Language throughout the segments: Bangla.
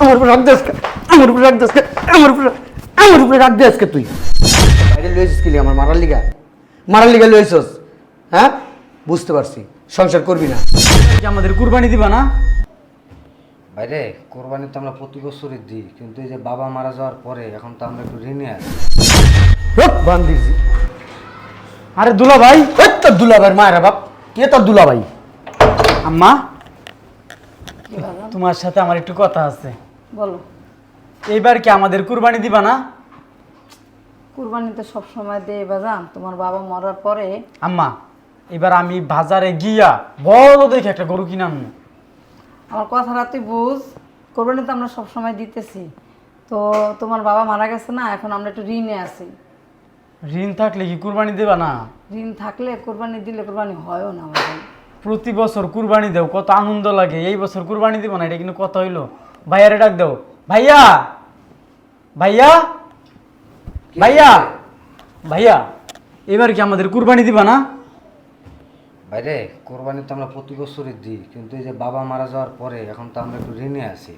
আমার উপর রাগ দেস আমার উপর রাগ দেস আমার উপরে রাগ দেস তুই বাইরে লইছিস কি আমার মারার লিগা লইছস হ্যাঁ বুঝতে পারছি সংসার করবি না আমাদের কুরবানি দিবা না বাইরে কোরবানি তো আমরা প্রতি বছরই দিই, কিন্তু এই যে বাবা মারা যাওয়ার পরে এখন তো আমরা একটু ঋণে আছি। বান্দিজি আরে দুলা ভাই তোর দুলাভাইয়ের মায়েরা বাপ কে তোর দুলাভাই? আম্মা তোমার সাথে আমার একটু কথা আছে। বলো। এইবার কি আমাদের কুরবানি দিবা না? কুরবানি তো সব সময় দেই বাজান, তোমার বাবা মরার পরে। আম্মা এবার আমি বাজারে গিয়া বড় দেখে একটা গরু কিনে আনবো। আমার কথাটা তুই বুঝ, কোরবানি তো আমরা সব সময় দিতেছি, তো তোমার বাবা মারা গেছে না, এখন আমরা একটু ঋণে আছি। ঋণ থাকলে কি কুরবানি দেবা না? ঋণ থাকলে কোরবানি দিলে কোরবানি হয়ও না বাজান। প্রতি বছর কুরবানি দেও, কত আনন্দ লাগে। এই বছর কুরবানি দিব না, এটা কিন্তু কথা হইলো। ভাইয়ারে ডাক দাও। ভাইয়া ভাইয়া ভাইয়া ভাইয়া এবার কি আমাদের কুরবানি দিবা না? বাইরে কোরবানি তো আমরা প্রতি বছরই দিই, কিন্তু এই যে বাবা মারা যাওয়ার পরে এখন তো আমরা একটু ঋণে আছি,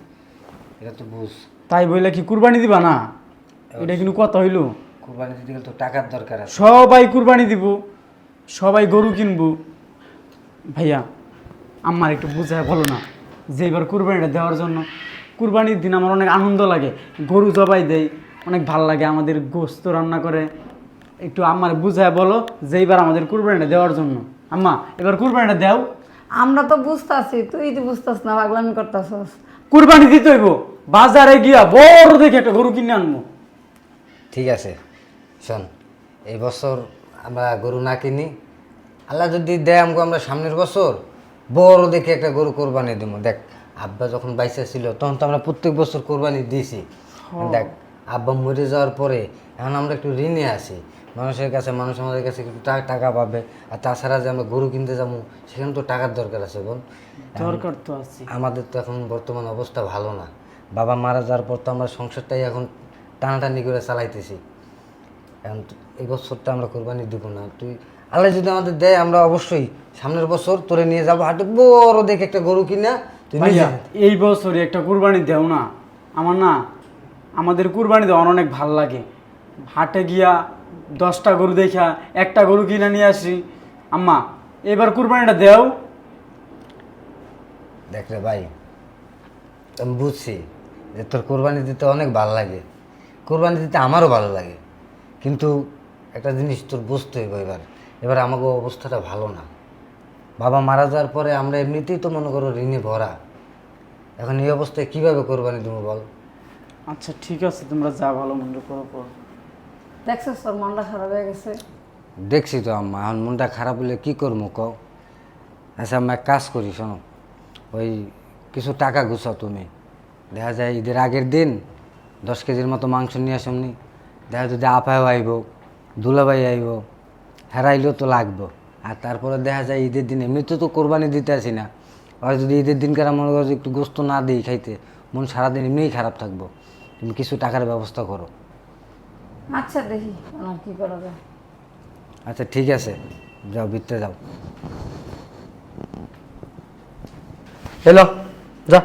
এটা তো বুঝ। তাই বইলে কি কুরবানি দিবা না? এটা কিন্তু কথা হইলো। কোরবানি দিতে গেলে তো টাকার দরকার আছে। সবাই কুরবানি দিব, সবাই গরু কিনবো। ভাইয়া আমার একটু বুঝায় বলো না যে এবার কুরবানিটা দেওয়ার জন্য। কুরবানির দিন আমার অনেক আনন্দ লাগে, গরু জবাই দেয়, অনেক ভাল লাগে, আমাদের গোস্ত রান্না করে। একটু আমার বুঝায় বলো যে এবার আমাদের কুরবানিটা দেওয়ার জন্য। আম্মা এবার কুরবানিটা দাও। আমরা তো বুঝতেছি, তুই তো বুঝতেছ না, পাগলামি করতেছস। কুরবানি দিতে হইব, বাজারে গিয়া বড় দেখে একটা গরু কিনে আনবো। ঠিক আছে শোন, এই বছর আমরা গরু না কিনি, আল্লাহ যদি দেয় আমাকে আমরা সামনের বছর বড় দেখে একটা গরু কোরবানি দেবো। দেখ আব্বা যখন বাইসা ছিল তখন তো আমরা প্রত্যেক বছর কোরবানি দিয়েছি। দেখ আব্বা মরে যাওয়ার পরে এখন আমরা একটু ঋণে আছি মানুষের কাছে, মানুষ আমাদের কাছে একটু টাকা পাবে। আর তাছাড়া যে আমরা গরু কিনতে যাবো সেখানে তো টাকার দরকার আছে বোন। দরকার তো আছে। আমাদের তো এখন বর্তমান অবস্থা ভালো না, বাবা মারা যাওয়ার পর তো আমরা সংসারটাই এখন টানাটানি করে চালাইতেছি। এখন এই বছরটা আমরা কোরবানি দিব না, তুই আল্লাহ যদি আমাদের দেয় আমরা অবশ্যই সামনের বছর তোরে নিয়ে যাবো হাটে, বড় দেখে একটা গরু কিনা তুই ভাইয়া এই বছরই একটা কুরবানি দেও না আমার না। আমাদের কুরবানি দেওয়ার অনেক ভাল লাগে, হাটে গিয়া 10টা গরু দেখা একটা গরু কিনে নিয়ে আসি। আম্মা এবার কুরবানিটা দেও। দেখ রে ভাই, আমি বুঝছি যে তোর কোরবানি দিতে অনেক ভালো লাগে, কোরবানি দিতে আমারও ভালো লাগে, কিন্তু একটা জিনিস তোর বুঝতে হইব এবার আমাকে অবস্থাটা ভালো না। বাবা মারা যাওয়ার পরে আমরা এমনিতেই তো মনে করো ঋণে ভরা, এখন এই অবস্থায় কীভাবে কোরবানি দেবো বল? আচ্ছা ঠিক আছে, তোমরা যা ভালো মন্দ করো করো। দেখছিস তোর মনটা খারাপ হয়ে গেছে। দেখছি তো আম্মা, এখন মনটা খারাপ হলে কী করবো কও? আচ্ছা আমি এক কাজ করি, শোনো, ওই কিছু টাকা গুছাও তুমি। দেখা যায় ঈদের আগের দিন 10 কেজির মতো মাংস নিয়ে আসমনি, দেখা যদি আপাও আইব, দুলাভাই আইব, হেরাইলেও তো লাগবো। আর তারপরে দেখা যায় ঈদের দিন এমনিতে তো কোরবানি দিতে আসি না, আর যদি ঈদের দিনকার মনে করো একটু গোস্ত না দিই খাইতে, মন সারাদিন এমনিই খারাপ থাকবো। তুমি কিছু টাকার ব্যবস্থা করো। আচ্ছা দেখি আমার কি করা যায়। আচ্ছা ঠিক আছে, যাও ভিতরে যাও। হ্যালো যা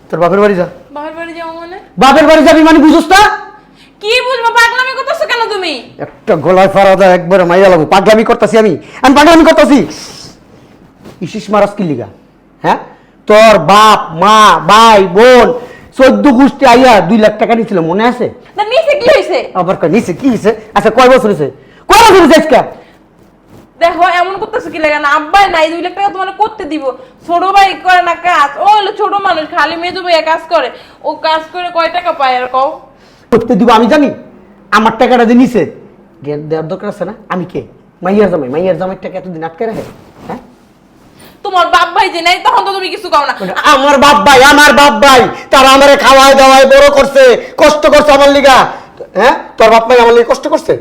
তোর বাপের বাড়ি যা। বাপের বাড়ি যাও মানে? বাপের বাড়ি যাবি মানে বুঝছ না? কি বুঝবো, পাগলামি করতেছো কেন তুমি? একটা গলায় ফাড়া দেয় একবারে মাইয়া লাগবো। পাগলামি করতেছি আমি পাগলামি করতেছি। ইসিস মারাস কি লিগা? হ্যাঁ তোর বাপ মা ভাই বোন 14 গোষ্ঠী আইয়া 2 লাখ টাকা নিয়েছিল মনে আছে? না নিচে কি হয়েছে? আবার নিচে কি হয়েছে? আচ্ছা কয় বছর হয়েছে? কয় বছর হয়েছে আজকে? দেখো এমন করতেছো কি লাগে না, আব্বাই নাই 2 লাখ টাকা তোমার করতে দিব। ছোট ভাই করে না কাজ, ও হলো ছোট মানুষ, খালি মেজো ভাইয়া কাজ করে, ও কাজ করে কয় টাকা পায় আর কও? করতে দিব আমি জানি। আমার টাকাটা যে নিচে দেওয়ার দরকার আছে না? আমি কে? মাইয়ার জামাইয়ের টাকা এতদিন আটকে রাখে? হ্যাঁ তোমার বাপ ভাই যে নাই তখন তো তুমি কিছু কও না। আমার বাপ ভাই তারা আমারে খাওয়ায় দাওয়ায় বড় করছে, কষ্ট করছে আমার লিগা। হ্যাঁ তোর বাপ ভাই আমার লিগে কষ্ট করছে?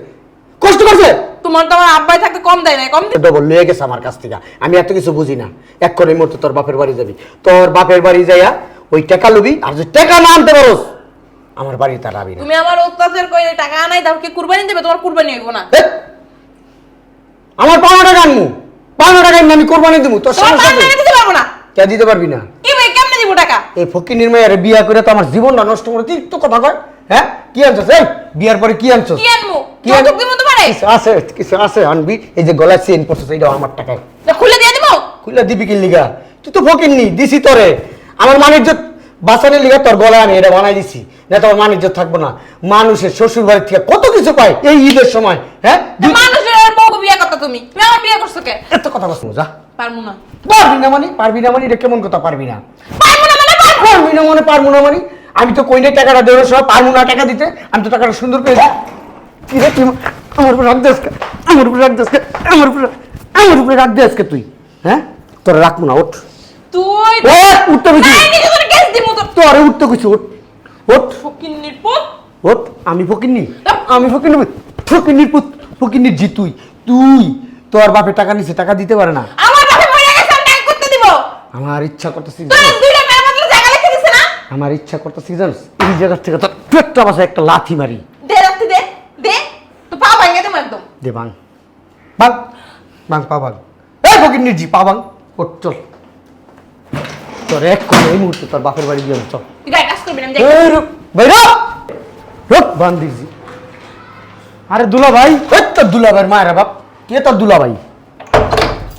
তোমার তো আমার আব্বাই থাকতে কম দেয় না, কম ডবল লয়ে গেছে আমার কাছ থেকে। আমি এত কিছু বুঝি না। এক্ষণ এই মুহূর্তে তোর বাপের বাড়ি যাবি, তোর বাপের বাড়ি যাইয়া ওই টাকা লবি, আর যদি টাকা না আনতে পারোস আমার বাড়ি তার আবি না। তুমি আমার অত্যাচার করে টাকা আনাই দাও, কি কুরবানি দেবে? তোমার কুরবানি হইব না। আমার 15 টাকা আনমু, 15 টাকা আমি কোরবানি দেবো। তোর তোমার সমস্যা টাকা দিতে পারবো না। কে দিতে পারবি না? কি ভাই কেমনে দিব টাকা? এই ফকিনির মেয়ের বিয়া করে তো আমার জীবনটা নষ্ট করে তুই তো কথা কয়। হ্যাঁ কি আনছস? এই বিয়ার পরে কি আনছস? কি আনমু? কি যৌতুক আনবো? দিব তোমারে? কিছু আছে আনবি। এই যে গলায় চেইন পড়ছস এইটা আমার টাকায়। তা খুলে দিয়ে দিব? খুলে দিবি কি লিগা? তুই তো ফকিন্নি দিছি তোরে। আমার মানিজ্য বাঁচানোর লিগা তোর গলায় আমি এটা বানাই দিছি, না তোর মানিজ্য থাকবো না। মানুষের শ্বশুর বাড়ির থেকে কত কিছু পায় এই ঈদের সময়। হ্যাঁ তা মানুষের বউকে বিয়ে করতে তুমি আমার বিয়ে করছো কে? এত কথা বলছো যা। পারমু না। পারবি না মানে এটা কেমন কথা? পারবি না পারমু না মানে পারবো। পারবি না মানে পারবো না মানে আমি তো কইনে টাকাটা দেওয়ার সময় পারবো না টাকা দিতে। আমি তো টাকাটা সুন্দর পেয়েছি। কি রে তুই আমার উপর রাখ দে আজকে, আমার উপর রাখ দে আজকে, আমার উপরে রাখ দে আজকে তুই। হ্যাঁ তোরা রাখবো না, ওঠ তুই ওঠ, উঠতে কিছু নাই নিজে তোরে কেস দিমু তো। তোরে উঠতে কিছু ওঠ ওঠ ফকিন্নির পুত। ওঠ। আমি ফকিন্নি? আমি ফকিন্নি? ফকিন্নির পুত, ফকিন্নির জি তুই। তুই তোর বাপে টাকা নিছে, টাকা দিতে পারে না। আমার বাপে মরে গেছে আমি টাকা করতে দিব। আমার ইচ্ছা করতেছি, তোর দুইটা মেয়ের বদলে জায়গা লিখে দিছে না? আমার ইচ্ছা করতেছি জানিস এই জায়গা থেকে তোর পেটটা বাসা একটা লাথি মারি। দে রাখতে দে দে তো পা ভাঙে দেবো একদম। দে বাং বাং বাং পা বাং। এই ফকিন্নির জি পা বাং। ওঠ চল, তোর এক করে এই মুহূর্তে তোর বাপের বাড়ি দিয়ে চল। তুই গায়ে কাজ করবি না আমি যাই। এই রুক বাইরে রুক বান্দির জি। আরে দুলা ভাই, এই তোর দুলাভাইয়ের মায়েরা বাপ। কে তোর দুলাভাই?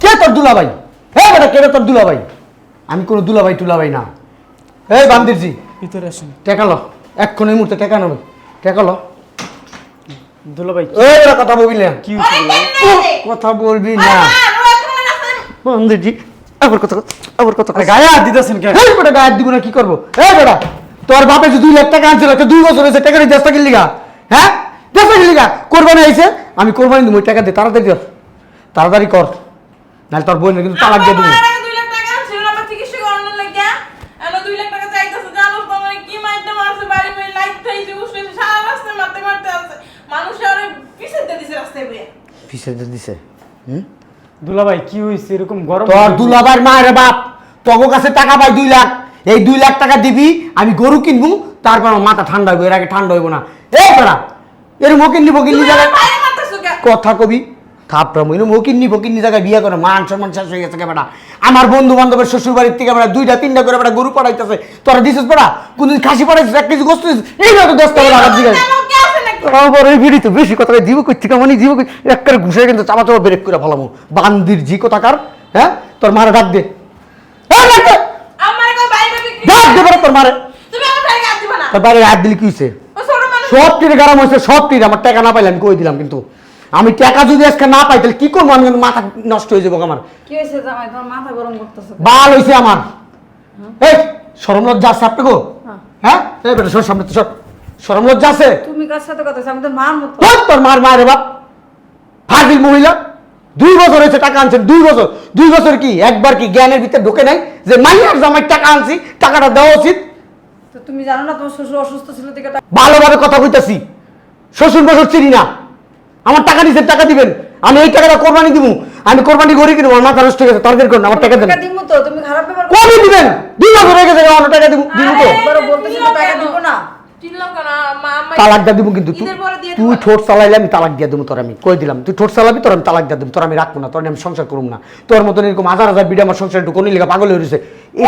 কে তোর দুলাভাই? হ্যাঁ বেটা কে রে তোর দুলাভাই? আমি কোনো দুলাভাই টুলাভাই না। এই বান্দির জি ভিতরে আসেন। টেকা লো, এক্ষণ এই মুহূর্তে টেকা নেবে। টেকা লো। দুলা ভাই এই বেটা কথা বলবি না, কি হয়েছে দুলা ভাই? কথা বলবি না। বান্দির জি আবার কথা আরে গায়ে হাত দিতেছেন কেন? এই বেটা গায়ে দিব না কি করবো? এই বেটা তোর বাপে যে 2 লাখ টাকা আনছিল, একটা 2 বছর হয়েছে টাকা দিয়ে দেশটা কিনলিগা। হ্যাঁ দেশটা কিনলিগা, কোরবানি আইছে, আমি কোরবানি দিব, ওই টাকা দে, তাড়াতাড়ি কর, তাড়াতাড়ি কর, নাহলে তোর বোনের কিন্তু তালাক দিয়ে দেবো। 2 লাখ টাকা ছিল আমার চিকিৎসা করানোর লাগে। এনো 2 লাখ টাকা চাইতেছে, জানো তো মানে কি মাইতে মারছে, বাড়ি মেয়ে লাইট থাইছে, উঠছে সারা রাস্তায় মারতে আছে। মানুষ আরে পিছে দিয়ে দিছে রাস্তায় বইয়া। পিছে দিয়ে দিছে। হুম দুলা ভাই কি হয়েছে এরকম গরম? তোর দুলাভাইয়ের মায়ের বাপ তোর কাছে টাকা পাই 2 লাখ, এই 2 লাখ টাকা দিবি, আমি গরু কিনবো, তারপর আমার মাথা ঠান্ডা হইব, এর আগে ঠান্ডা হইব না। এই বেটা এর মকিন্নি ফকিন্নি তুমি জায়গায় আমার ভাইরে মারতেছো কে? কথা কবি থাপড়া মইল মকিন্নি জায়গায় বিয়ে করে মান সম্মান শেষ হয়ে গেছে কে বেটা। আমার বন্ধু বান্ধবের শ্বশুর বাড়ির থেকে বেটা 2টা 3টা করে বেটা গরু পড়াইতেছে, তোরা দিছিস বেটা? কোনদিন খাসি পড়াইছিস? 1 কেজি গোস্ত দিছিস? এই না তো 10 টাকা লাগার দিকে তেমন কে আছে নাকি? আবার এই বিড়ি তো বেশি কথা দিব কই থেকে মানে দিব কই একবারে ঘুষে কিন্তু চাপা চাপা ব্রেক করে ফেলামু। বান্দির জি কোথাকার। হ্যাঁ তোর মারে ডাক দে, এই ডাক দে, আমার কই বাইরে বিক্রি। ডাক দে বেটা তোর মারে। তুমি আমার ভাইকে হাত দিবা না। তোর বাইরে হাত দিলি কি হইছে? ও ছোট মানুষ। সব তীরে গারাম হয়েছে, সব তীরে। আমার টাকা না পাইলে আমি কই দিলাম, কিন্তু আমি টাকা যদি আজকে না পাই তাহলে কি করবো? আমি কিন্তু মাথা নষ্ট হয়ে যাবো আমার। কি হয়েছে জামাই, তোমার মাথা গরম করতেছে? বাল হয়েছে আমার। এই শরম লজ্জা আছে আপনি গো? হ্যাঁ এই বেটা সর সামনে তো সর, শরম লজ্জা আছে? তুমি কার সাথে কথা বলছো? আমি তো মার মতো। ওই তোর মার মায়ের বাপ ফাজিল মহিলা। 2 বছর হয়েছে টাকা আনছেন, 2 বছর। 2 বছর কি একবার কি জ্ঞানের ভিতরে ঢোকে নাই যে মাইয়ার জামাই টাকা আনছি, টাকাটা দেওয়া উচিত? তো তুমি জানো না তোমার শ্বশুর অসুস্থ ছিল থেকে টাকা- ভালোভাবে কথা কইতাছি, শ্বশুর বছর চিনি না। আমার টাকা দিচ্ছেন, টাকা দিবেন, আমি এই টাকাটা কোরবানি দিব, আমি কোরবানি করি কিনা আমার মাথা নষ্ট হয়ে গেছে, তর্কের করুন, আমার টাকা দেন। টাকা দিমু তো, তুমি খারাপ ব্যাপার করো। কবে দিবেন? 2 বছর হয়ে গেছে, আমার টাকা দিব দিব তো। একবারও বলতেছি তো টাকা দিব না। চিল্লাও কেন? আম্মা তালাকটা দিব কিন্তু ঈদের পরে দিয়ে তুই দিবা। ঠোঁট চালাইলে আমি তালাক দিয়ে দেবো তোর, আমি কই দিলাম। তুই ঠোঁট চালাবি, তোর আমি তালাক দিয়ে দেবো, তোর আমি রাখবো না, তোর আমি সংসার করুম না। তোর মতন এরকম হাজার হাজার বিড়ি আমার সংসার একটু কোন লেখা পাগল হয়ে রয়েছে।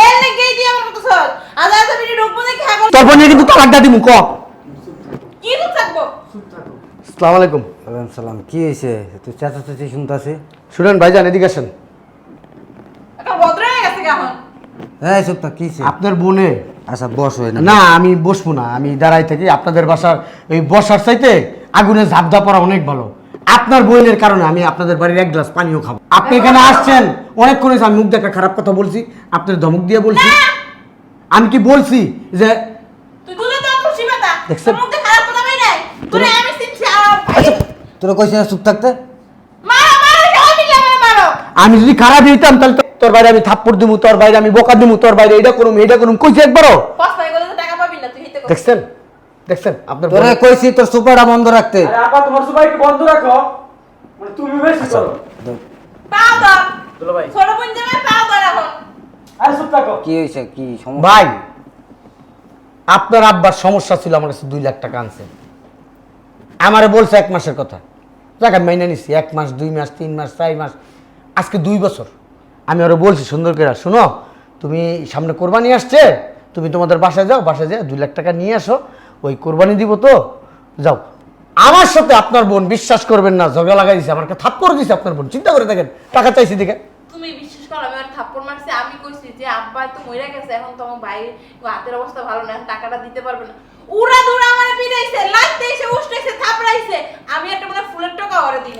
এর নাকি দিয়ে আমার মতো সর। আজ আজ বিড়ি ঢুকবো দেখি হাগল। তোর বোনের কিন্তু তালাক দিয়ে দিব ক। কি রূপ থাকবো? আসসালামু আলাইকুম। ওয়ালাইকুম সালাম। কি হয়েছে? তুই চেঁচাচেঁচি শুনতেছি। শুনেন ভাইজান, এদিকে আসেন। একটা ভদ্র হয়ে গেছে কেমন? এই চুপ থাক, কি হয়েছে? আপনার বোনে আচ্ছা বস হয়ে না। না আমি বসবো না, আমি দাঁড়াই থাকি। আপনাদের বাসার ওই বসার চাইতে আগুনে ঝাঁপ দেওয়া পড়া অনেক ভালো। আপনার বোনের কারণে আমি আপনাদের বাড়ির 1 গ্লাস পানিও খাবো। আপনি এখানে আসছেন অনেকক্ষণ হয়েছে, আমি মুখ দেখা খারাপ কথা বলছি, আপনার ধমক দিয়ে বলছি? আমি কি বলছি যে তুই দুলে তো খুশি বাতা। দেখছেন? তোর মুখে খারাপ কথা বই নাই। তোরে আমি চিনছি। আচ্ছা তোরা কইছিস না চুপ থাকতে? মারো মারো সবাই মিলে আমারে মারো। আমি যদি খারাপ হইতাম তাহলে তো তোর বাইরে আমি থাপ্পড় দিব, তোর বাইরে আমি বোকা দিব, তোর বাইরে এটা করুম এটা করুম, কইছি একবারও? পস্তায় গেলে তো টাকা পাবি না, তুই হিতে কর। দেখছেন দেখছেন আপনার তোরা বোন- কইছি তোর সুপারটা বন্ধ রাখতে। আরে আপা তোমার সবাই একটু বন্ধ রাখো, মানে তুমি বেশি করো। পাও দাও। দুলা ভাই ছোট বোন জামাই পাও দাও এখন। আরে চুপ থাকো। কি হয়েছে? কি সমস্যা? ভাই আপনার আব্বার সমস্যা ছিল, আমার কাছে 2 লাখ টাকা আনছে, আমারে বলছে 1 মাসের কথা। যাক আমি মাইনে নিচ্ছি, 1 মাস 2 মাস 3 মাস 4 মাস, আজকে 2 বছর। আমি ওরা বলছি সুন্দর করে, শুনো তুমি সামনে কোরবানি আসছে, তুমি তোমাদের বাসায় যাও, বাসায় যাও 2 লাখ টাকা নিয়ে আসো, ওই কোরবানি দিব তো, যাও। আমার সাথে আপনার বোন, বিশ্বাস করবেন না, ঝগড়া লাগাই দিছে, আমাকে থাপ্পড় দিছে আপনার বোন, চিন্তা করে দেখেন, টাকা চাইছি দেখে। তুমি বিশ্বাস করো আমি আর থাপ্পড় মারছি, আমি কইছি যে আব্বা তো মইরা গেছে, এখন তোমার ভাই হাতের অবস্থা ভালো না, এখন টাকাটা দিতে পারবে না। উড়া দুরা আমারে পিটাইছে, লাইতে এসে উষ্টাইছে, থাপড়াইছে, আমি একটা মানে ফুলের টাকা ওরে দিই।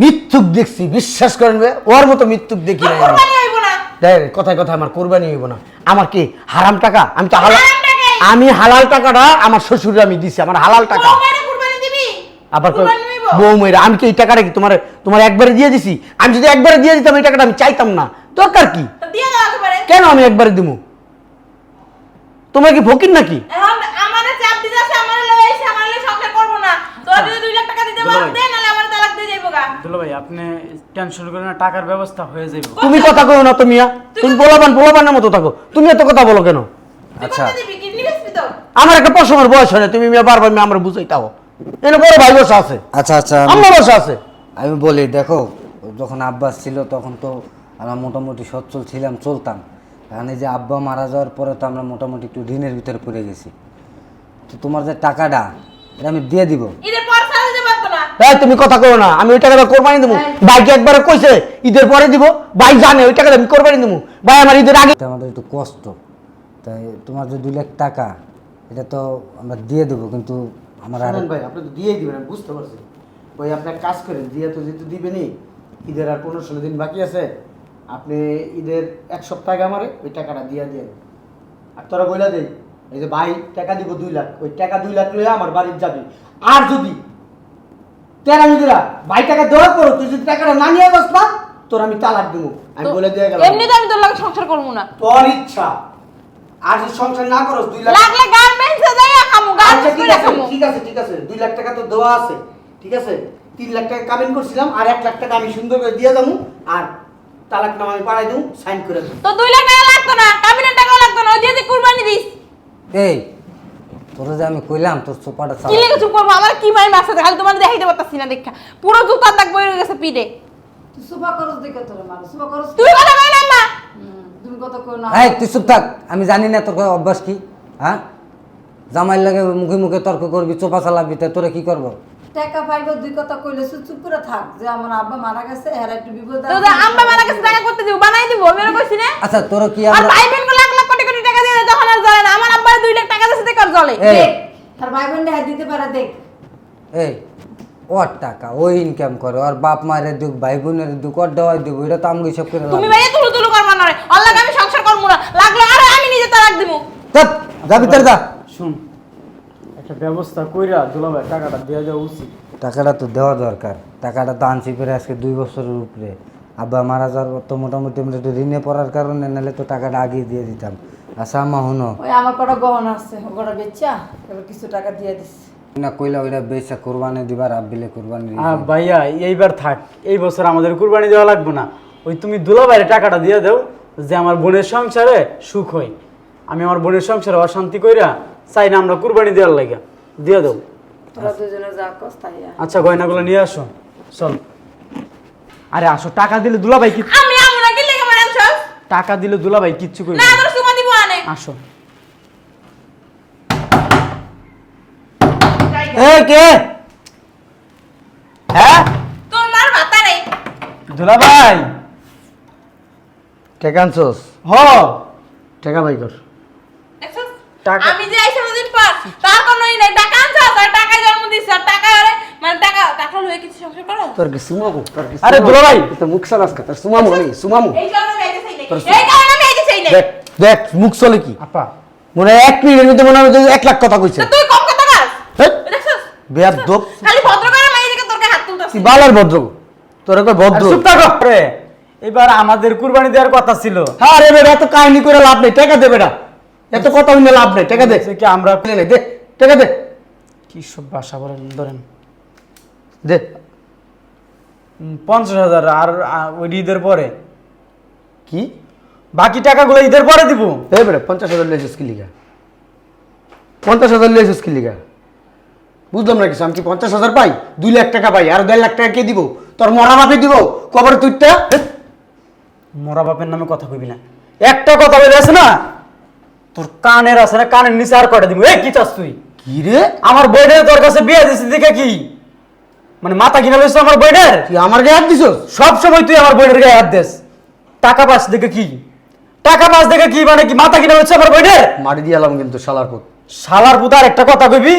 মিথ্যুক দেখছি, বিশ্বাস করেন বে, ওর মতো মিথ্যুক দেখি নাই আমি। কোরবানি হইব না। দেখ কথায় কথায় আমার কোরবানি হইব না। আমার কি হারাম টাকা? আমি তো হালাল, হারাম টাকাই। আমি হালাল টাকাটা আমার শ্বশুরে আমি দিছি, আমার হালাল টাকা। কোরবানি কোরবানি দিবি? আবার কোরবানি হইব? বউ মেয়েরা, আমি কি এই টাকাটা কি তোমার একবারে দিয়ে দিছি? আমি যদি একবারে দিয়ে দিতাম এই টাকাটা আমি চাইতাম না, দরকার কি? তো দিয়ে দাও একেবারে। কেন আমি একবারে দিমু? তোমরা কি ফকির নাকি? এখন আমারে চাপ দিতেছে, আমারে লই আইছে, আমারে লই সংসার করব না। তোরা যদি 2 লাখ টাকা দিতে পারো দে, নালে আমার তালাক দিয়ে যাইবো গা। দুলা ভাই আপনি টেনশন করেন না, টাকার ব্যবস্থা হয়ে যাবে। তুমি কথা কও না তো মিয়া, তুমি পোলাপানের মতো থাকো, তুমি এত কথা বলো কেন? তুই আচ্ছা কত দিবি? কিডনি বেচবি তো? আমার একটা পশমের বয়স হয় না, তুমি মিয়া বারবার মিয়া আমরা বুঝাইতাও। এনে বড় ভাই বসা আছে, আচ্ছা আচ্ছা আমার বসা আছে। আমি বলি দেখো, যখন আব্বাস ছিল তখন তো আমরা মোটামুটি সচ্ছল ছিলাম, চলতাম। এখন এই যে আব্বা মারা যাওয়ার পরে তো আমরা মোটামুটি একটু ঋণের ভিতরে পড়ে গেছি। তো তোমার যে টাকাটা এটা আমি দিয়ে দিব। ঈদের পর ছাড়া দিতে পারতো না। এই তুমি কথা কও না, আমি ওই টাকাটা কোরবানি দেবো। ভাইকে একবারে কইছে ঈদের পরে দিব, ভাই জানে ওই টাকাটা আমি কোরবানি দেবো। ভাই আমার ঈদের আগে এটা আমাদের একটু কষ্ট, তাই তোমার যে 2 লাখ টাকা এটা তো আমরা দিয়ে দেবো, কিন্তু আমার আর ভাই আপনি তো দিয়েই দিবেন, আমি বুঝতে পারছি। ওই আপনি এক কাজ করেন, দিয়ে তো যেহেতু দিবেনই, ঈদের আর 15-16 দিন বাকি আছে, আপনি ঈদের 1 সপ্তাহ আগে আমারে ওই টাকাটা দিয়ে দেন। আর তোরা বইলা দেই এই যে ভাই টাকা দিব 2 লাখ, ওই টাকা 2 লাখ লইয়া আমার বাড়ির যাবি। আর যদি তেরা নিজেরা ভাই টাকা দেওয়ার পর তুই যদি টাকাটা না নিয়ে যাস না, তোর আমি তালাক দেবো, আমি তো বলে দিয়ে গেলাম। এমনি তো আমি তোর লগে সংসার করব না। তোর ইচ্ছা, আর যদি সংসার না করস 2 লাখ। লাগলে গার্মেন্টসে যাইয়া খামু, আচ্ছা গার্মেন্টস ঠিক করে আছে, খামু। ঠিক আছে, ঠিক আছে, 2 লাখ টাকা তো দেওয়া আছে, ঠিক আছে। 3 লাখ টাকা কাবিন করছিলাম, আর 1 লাখ টাকা আমি সুন্দর করে দিয়ে যাবো, আর তালাক নামা আমি পাঠাই দেবো, সাইন করে দেবো। তো 2 লাখ টাকা লাগতো না, কাবিনের টাকাও লাগতো না, ওই দিয়ে যে কুরবানি দিস। এই তোরা যে আমি কইলাম তোর সোপাটা কি চালা। লেগে চুপ করবো? আমার কি মাই মাছ আছে, খালি তোমার দেখাইতে পারতাছি না দেখা। পুরো জুতার দাগ বইরে গেছে পিঠে। তুই সুভা করস দেখে তোর মার সুভা করস। তুই কথা কই না মা। তুমি কত কই না। এই তুই চুপ থাক, আমি জানি না তোর অভ্যাস কি। হ্যাঁ, জামাইয়ের লাগে মুখে মুখে তর্ক করবি, চোপা চালাবি, তাই তোরা কি করবো? টাকা পাইবো দুই কথা কইলে চুপ করে থাক, যে আমার আব্বা মারা গেছে এর একটু বিপদ তো যে আম্মা মারা গেছে টাকা করতে দিব, বানাই দিব, আমি এর কইছি না। আচ্ছা তোরা কি আর আমরা ভাই বোন লাখ লাখ কোটি কোটি টাকা দিয়ে দেয়, তখন আর জ্বলে না। আমার আব্বার 2 লাখ টাকা দিছে দেখো জ্বলে। এই দেখ তার ভাই বোন হাত দিতে পারে দেখ। এই ওর টাকা ওই ইনকাম করে, ওর বাপ মায়ের দুঃখ, ভাই বোনের দুঃখ, ওর দেওয়াই দেবো, এটা তো আমি সব করে তুমি ভাইয়া তুলু তুলু করবা না রে, আল্লাহ আমি সংসার করব না, লাগলো আর আমি নিজে তালাক দিব। যা ভিতরে যা। শুন, একটা ব্যবস্থা কইরা দুলা ভাই টাকাটা দিয়ে দেওয়া উচিত। টাকাটা তো দেওয়া দরকার, টাকাটা তো আনছি করে আজকে 2 বছরের উপরে। আব্বা মারা যাওয়ার পর তো মোটামুটি আমরা একটু ঋণে পড়ার কারণে, নাহলে তো টাকাটা আগেই দিয়ে দিতাম। আচ্ছা আম্মা হুনো ওই আমার কটা গহনা আছে ওটা বেচা এবার কিছু টাকা দিয়ে দিস। না কইলা ওইটা বেচা কোরবানি দিবার, আব্বিলে কোরবানি ভাইয়া এইবার থাক, এই বছর আমাদের কুরবানি দেওয়া লাগবে না। ওই তুমি দুলা ভাইয়ের টাকাটা দিয়ে দাও, যে আমার বোনের সংসারে সুখ হয়। আমি আমার বোনের সংসারে অশান্তি কইরা চাই না আমরা কুরবানি দেওয়ার লাগে, দিয়ে দাও। তোরা দুজনে যা কস তাই আয়। আচ্ছা গয়নাগুলো নিয়ে আসো, চল। আরে আসো, টাকা দিলে দুলা ভাই কি, আমি আমরা কি লেগে মারাম সব? টাকা দিলে দুলা ভাই কিচ্ছু কইবে না না। তোর সুমা দিব আনে। আসো। এই কে? হ্যাঁ তোর মার মাথা নেই। দুলা ভাই টাকা আনছস? হ, টাকা বাই কর। দেখছস? টাকা- আমি যে আইসা দিন পর তার কোনই নাই, টাকা আনছ আর টাকা জন্ম দিছ আর টাকা আরে মানে টাকা লয়ে কিছু সংসার করো। তোর কি সুমামু? আরে দুলা ভাই, তো মুখ সারাস কা, তোর সুমামু নেই, সুমামু। এই কারণে আমি আইতে চাই নাই, এই কারণে আমি আইতে চাই নাই। দেখ দেখ মুখ চলে কি, আপা মনে হয় 1 মিনিটের মধ্যে মনে হয় 1 লাখ কথা কইছে। তো তুই কম কথা বল। হেই, দেখছস? বেয়াদব। খালি ভদ্র করে মাই দিকে তোর গায়ে হাত তুলতাছিস। তুই বালার ভদ্র, তোরা কই ভদ্র? চুপ থাকো রে। এবার আমাদের কুরবানি দেওয়ার কথা ছিল। হ্যাঁ রে বেটা, এত কাহিনী করে লাভ নেই, টাকা দে বেটা, এত কথা হইলে লাভ নেই, টাকা দে। সে কি আমরা নে, দে টাকা দে, কি সব ভাষা বলেন, ধরেন দে। 50,000 আর ওই ঈদের পরে কি বাকি টাকাগুলো ঈদের পরে দিব। এই বেটা 50,000 লিয়েছিস কি লিগা? 50,000 লিয়েছিস কি লিগা? বুঝলাম না কিছু। আমি কি 50,000 পাই? 2 লাখ টাকা পাই, আর 1.5 লাখ টাকা কে দিব? তোর মরা বাপে দিব, কবরে তুইটা। মরা বাপের নামে কথা কইবি না। একটা কথা বলে আছে না, তোর কানের আছে না, কানের নিচে আর কয়টা দিব। এই কি চাস তুই? কি রে, আমার বইনের তোর কাছে বিয়ে দিছিস দেখে কি মানে মাথা কিনা লইছ আমার বইনের? তুই আমার গায়ে হাত দিছস? সব সময় তুই আমার বইনের গায়ে হাত দিস। টাকা পাস দেখে কি, টাকা পাস দেখে কি মানে কি মাথা কিনা লইছ আমার বইনের? মারি দিয়ালাম কিন্তু শালার পুত। শালার পুতার একটা কথা কইবি,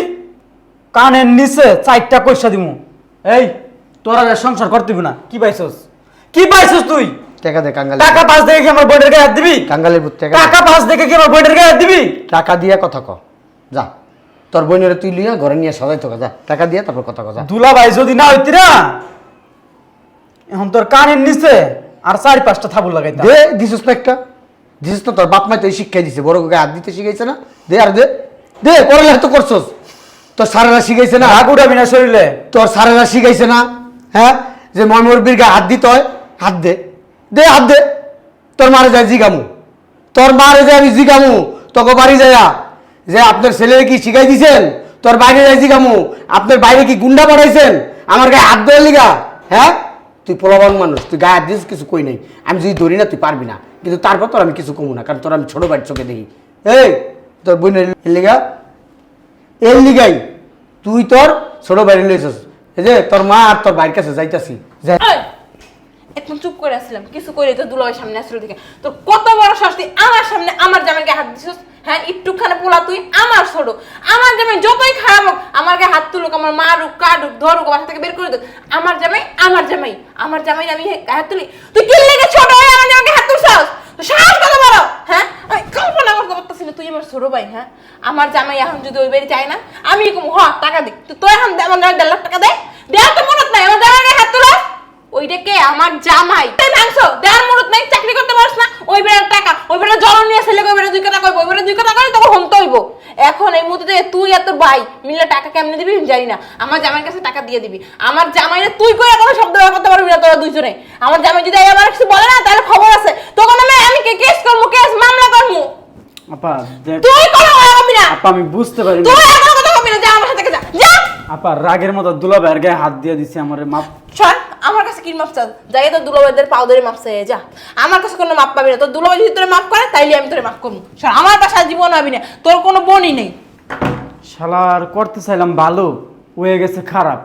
কানের নিচে 4টা পয়সা দিমু। এই তোর আর সংসার করতে না। কি পাইছস, কি পাইছস তুই? টাকা দে কাঙ্গালি। টাকা পাস দেখে কি আমার বইনের গায়ে হাত দিবি? কাঙ্গালির পুত টাকা দে। টাকা পাস দেখে কি আমার বইনের গায়ে হাত দিবি? টাকা দিয়া কথা ক। যা তোর বোনের তুই লিয়া ঘরে নিয়ে সদাই তো যা, টাকা দিয়া তারপর কথা কথা। দুলা ভাই যদি না হইতি না, এখন তোর কানের নিচে আর 4-5টা থাবুর লাগাইতাম। দে, দিছিস না একটা, দিছিস না, তোর বাপ মাই তো এই শিক্ষাই দিছে, বড় গায়ে হাত দিতে শিখাইছে না? দে আর দে, দে করলে তো করছস। তোর সারেরা শিখাইছে না? রাগ উঠাবি না শরীরে। তোর সারেরা শিখাইছে না? হ্যাঁ, যে ময়মরবির গায়ে হাত দিতে হয়, হাত দে, দে হাত দে। তোর মারে যায় জিগামু, তোর মারে যায় আমি জিগামু, তোকে বাড়ি যায়া যে আপনার ছেলেকে কি শিখাই দিছেন? তোর বাইরে যায় জিগামু, আপনার বাইরে কি গুন্ডা পাঠাইছেন আমার গায়ে হাত দেওয়ার লিগা? হ্যাঁ, তুই পোলাবান মানুষ, তুই গায়ে হাত দিস, কিছু কই নাই। আমি যদি ধরি না তুই পারবি না, কিন্তু তারপর তোর আমি কিছু কমু না, কারণ তোর আমি ছোট ভাইয়ের চোখে দেখি। এই তোর বোনের লিগা, এর লিগাই তুই তোর ছোট ভাইয়ের লইছস। এই যে তোর মা আর তোর ভাইয়ের কাছে যাইতাছি। এই, একদম চুপ করে আসছিলাম, কিছু করে তো দুলাভাইয়ের সামনে আসছিল দেখে তোর কত বড় শাস্তি, আমার সামনে আমার জামাইকে হাত দিছিস। হ্যাঁ, একটুখানে পোলা তুই, আমার ছোট, আমার জামাই যতই খারাপ হোক, আমার গায়ে হাত তুলুক, আমার মারুক, কাটুক, ধরুক, বাসা থেকে বের করে দেখ, আমার জামাই, আমার জামাই, আমার জামাই আমি হাত তুলি। তুই কি লেগে ছোট হয়ে আমার জামাইকে হাত তুলছাস? তো সাহস কত বড়? হ্যাঁ, আমি কল্পনা করতে পারতেছি না তুই আমার ছোট ভাই। হ্যাঁ, আমার জামাই এখন যদি ওই বাড়ি চায় না, আমি কম টাকা দিই, তো এখন আমার জামাই 1.5 লাখ টাকা দেয়, দেওয়ার তো মনত নাই, আমার জামাই গায়ে হাত তোলা। ওইটাকে আমার জামাই মাংস দেওয়ার মনত নাই, চাকরি করতে পারছ না, ওই বেড়ার টাকা, ওই বেড়া জ্বলন নিয়ে ছেলে, ওই বেড়া 2 কথা কইব, ওই বেড়া 2 কথা কইলে তখন হমতে হইব। এখন এই মুহূর্তে তুই আর তোর ভাই মিলে টাকা কেমনে দিবি আমি জানি না, আমার জামাইয়ের কাছে টাকা দিয়ে দিবি। আমার জামাইরে তুই কইরা কোনো শব্দ ব্যবহার করতে পারবি না তোরা দুইজনে। আমার জামাই যদি আবার কিছু বলে না, তাহলে খবর আছে, তখন আমি কেস করবো, কেস মামলা করবো। আপা দেখ, তুই কোনো কথা কবি না, আপা আমি বুঝতে পারি না। তুই কোনো কথা কবি না, যা আমার সাথে যা যা। আপা রাগের মতো দুলা ভাইয়ের গায়ে হাত দিয়ে দিছে, আমার মাপ। শোন, আমার কাছে কি মাপ চাস? যাই তো দুলাভাইদের পাও ধরে মাপ চাই যা, আমার কাছে কোনো মাপ পাবি না। তোর দুলাভাই যদি তোরে মাপ করে তাইলে আমি তোরে মাপ করবো। শোন, আমার বাসায় জীবন হবি না, তোর কোনো বোনই নেই। শালার করতে চাইলাম ভালো, হয়ে গেছে খারাপ।